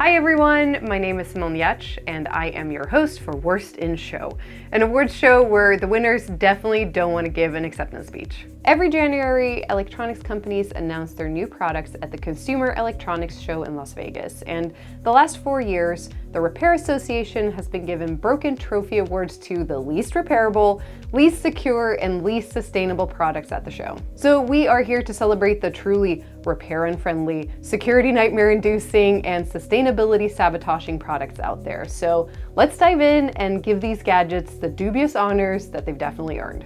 Hi everyone, my name is Simone and I am your host for Worst in Show, an awards show where the winners definitely don't want to give an acceptance speech. Every January, electronics companies announce their new products at the Consumer Electronics Show in Las Vegas, and the last 4 years, the Repair Association has been given Broken Trophy Awards to the least repairable, least secure, and least sustainable products at the show. So we are here to celebrate the truly repair-unfriendly, security nightmare-inducing, and sustainability sabotaging products out there. So let's dive in and give these gadgets the dubious honors that they've definitely earned.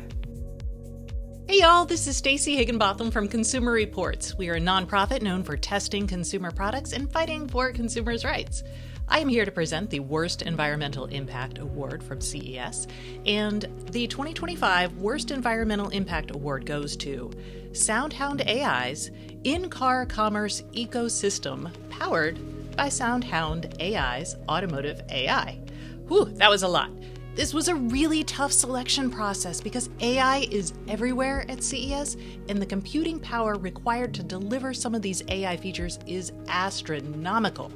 Hey y'all, this is Stacey Higginbotham from Consumer Reports. We are a nonprofit known for testing consumer products and fighting for consumers' rights. I am here to present the Worst Environmental Impact Award from CES, and the 2025 Worst Environmental Impact Award goes to SoundHound AI's in-car commerce ecosystem powered by SoundHound AI's automotive AI. Whew, that was a lot. This was a really tough selection process because AI is everywhere at CES, and the computing power required to deliver some of these AI features is astronomical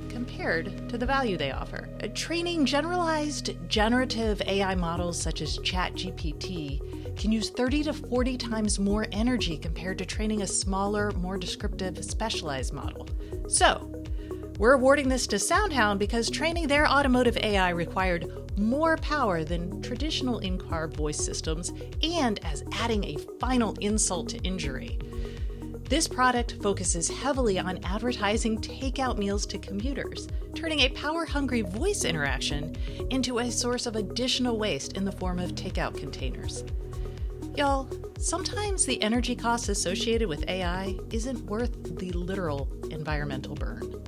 compared to the value they offer. Training generalized generative AI models such as ChatGPT can use 30 to 40 times more energy compared to training a smaller, more descriptive, specialized model. So, we're awarding this to SoundHound because training their automotive AI required more power than traditional in-car voice systems, and as adding a final insult to injury. This product focuses heavily on advertising takeout meals to commuters, turning a power-hungry voice interaction into a source of additional waste in the form of takeout containers. Y'all, sometimes the energy costs associated with AI isn't worth the literal environmental burn.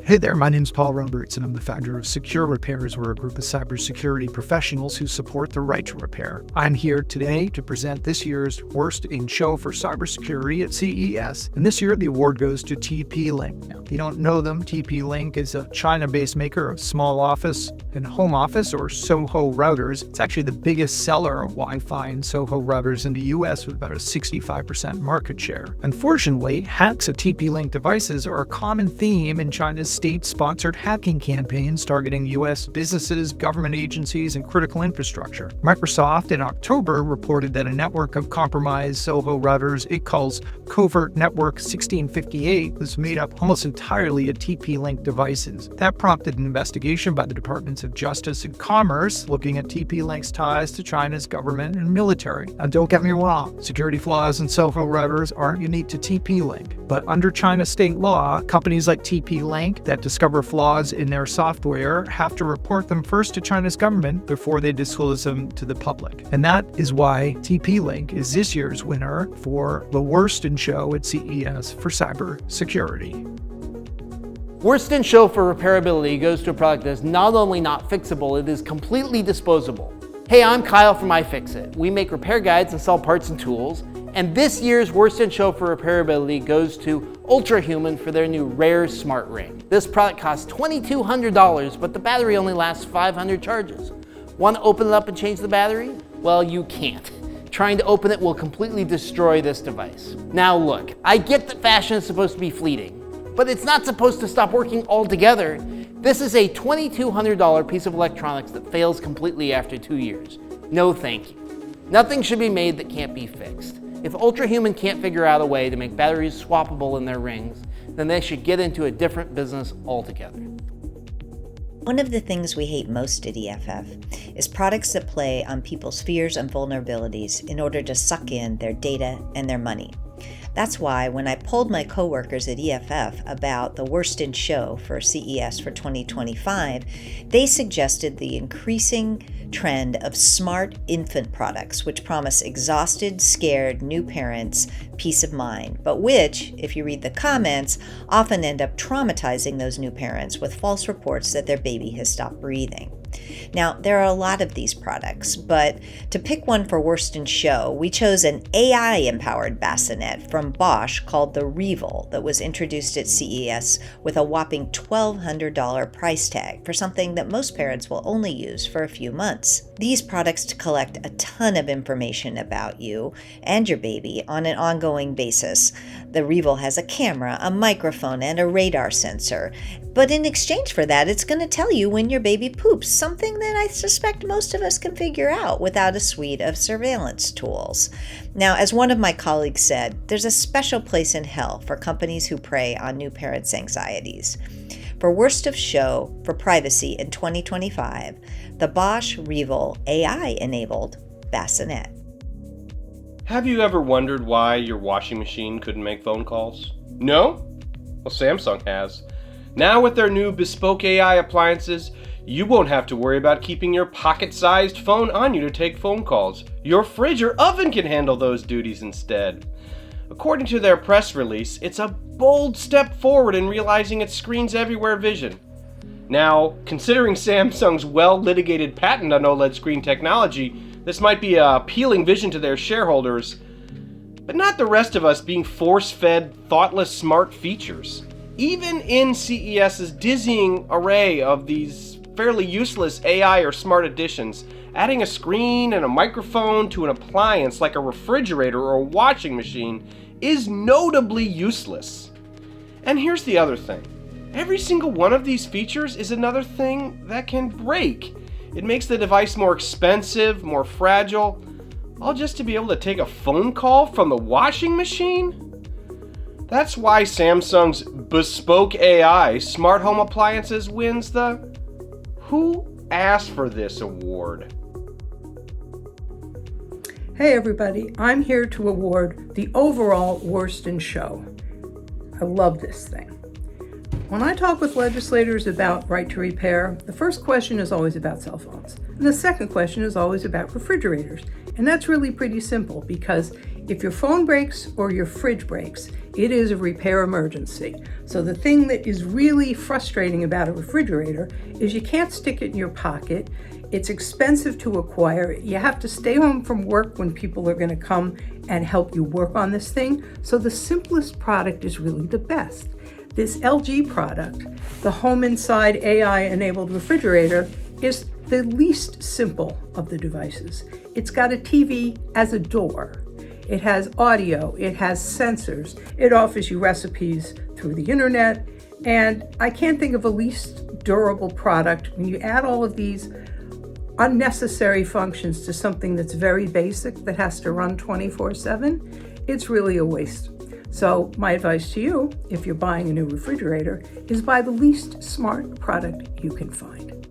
Hey there, my name's Paul Roberts, and I'm the founder of Securepairs. We're a group of cybersecurity professionals who support the right to repair. I'm here today to present this year's Worst in Show for Cybersecurity at CES, and this year the award goes to TP-Link. Now, if you don't know them, TP-Link is a China-based maker of small office and home office, or SOHO routers. It's actually the biggest seller of Wi-Fi and SOHO routers in the US with about a 65% market share. Unfortunately, hacks of TP-Link devices are a common theme in China's state-sponsored hacking campaigns targeting U.S. businesses, government agencies, and critical infrastructure. Microsoft in October reported that a network of compromised SOHO routers it calls Covert Network 1658 was made up almost entirely of TP-Link devices. That prompted an investigation by the Departments of Justice and Commerce looking at TP-Link's ties to China's government and military. Now, don't get me wrong, security flaws in SOHO routers aren't unique to TP-Link, but under China state law, companies like TP-Link that discover flaws in their software have to report them first to China's government before they disclose them to the public. And that is why TP-Link is this year's winner for the Worst in Show at CES for cybersecurity. Worst in Show for repairability goes to a product that is not only not fixable, it is completely disposable. Hey, I'm Kyle from iFixit. We make repair guides and sell parts and tools. And this year's Worst in Show for repairability goes to Ultrahuman for their new Rare Smart Ring. This product costs $2,200, but the battery only lasts 500 charges. Want to open it up and change the battery? Well, you can't. Trying to open it will completely destroy this device. Now look, I get that fashion is supposed to be fleeting, but it's not supposed to stop working altogether. This is a $2,200 piece of electronics that fails completely after 2 years. No thank you. Nothing should be made that can't be fixed. If Ultrahuman can't figure out a way to make batteries swappable in their rings, then they should get into a different business altogether. One of the things we hate most at EFF is products that play on people's fears and vulnerabilities in order to suck in their data and their money. That's why when I polled my coworkers at EFF about the Worst in Show for CES for 2025, they suggested the increasing trend of smart infant products, which promise exhausted, scared new parents peace of mind, but which, if you read the comments, often end up traumatizing those new parents with false reports that their baby has stopped breathing. Now, there are a lot of these products, but to pick one for Worst in Show, we chose an AI-empowered bassinet from from Bosch called the Revel that was introduced at CES with a whopping $1,200 price tag for something that most parents will only use for a few months. These products collect a ton of information about you and your baby on an ongoing basis. The Revel has a camera, a microphone, and a radar sensor. But in exchange for that, it's going to tell you when your baby poops, something that I suspect most of us can figure out without a suite of surveillance tools. Now, as one of my colleagues said, there's a special place in hell for companies who prey on new parents' anxieties. For Worst of Show for Privacy in 2025, the Bosch Revel AI-enabled bassinet. Have you ever wondered why your washing machine couldn't make phone calls? No? Well, Samsung has. Now with their new bespoke AI appliances, you won't have to worry about keeping your pocket-sized phone on you to take phone calls. Your fridge or oven can handle those duties instead. According to their press release, it's a bold step forward in realizing its screens everywhere vision. Now, considering Samsung's well-litigated patent on OLED screen technology, this might be an appealing vision to their shareholders, but not the rest of us being force-fed, thoughtless smart features. Even in CES's dizzying array of these fairly useless AI or smart additions, adding a screen and a microphone to an appliance like a refrigerator or a washing machine is notably useless. And here's the other thing. Every single one of these features is another thing that can break. It makes the device more expensive, more fragile, all just to be able to take a phone call from the washing machine? That's why Samsung's bespoke AI smart home appliances wins the Who Asked for This award. Hey everybody, I'm here to award the overall Worst in Show. I love this thing. When I talk with legislators about right to repair, the first question is always about cell phones. And the second question is always about refrigerators. And that's really pretty simple because if your phone breaks or your fridge breaks, it is a repair emergency. So the thing that is really frustrating about a refrigerator is you can't stick it in your pocket. It's expensive to acquire. You have to stay home from work when people are going to come and help you work on this thing. So the simplest product is really the best. This LG product, the Home Inside AI-enabled refrigerator, is the least simple of the devices. It's got a TV as a door. It has audio, it has sensors, it offers you recipes through the internet, and I can't think of a least durable product when you add all of these unnecessary functions to something that's very basic that has to run 24/7. It's really a waste. So my advice to you, if you're buying a new refrigerator, is buy the least smart product you can find.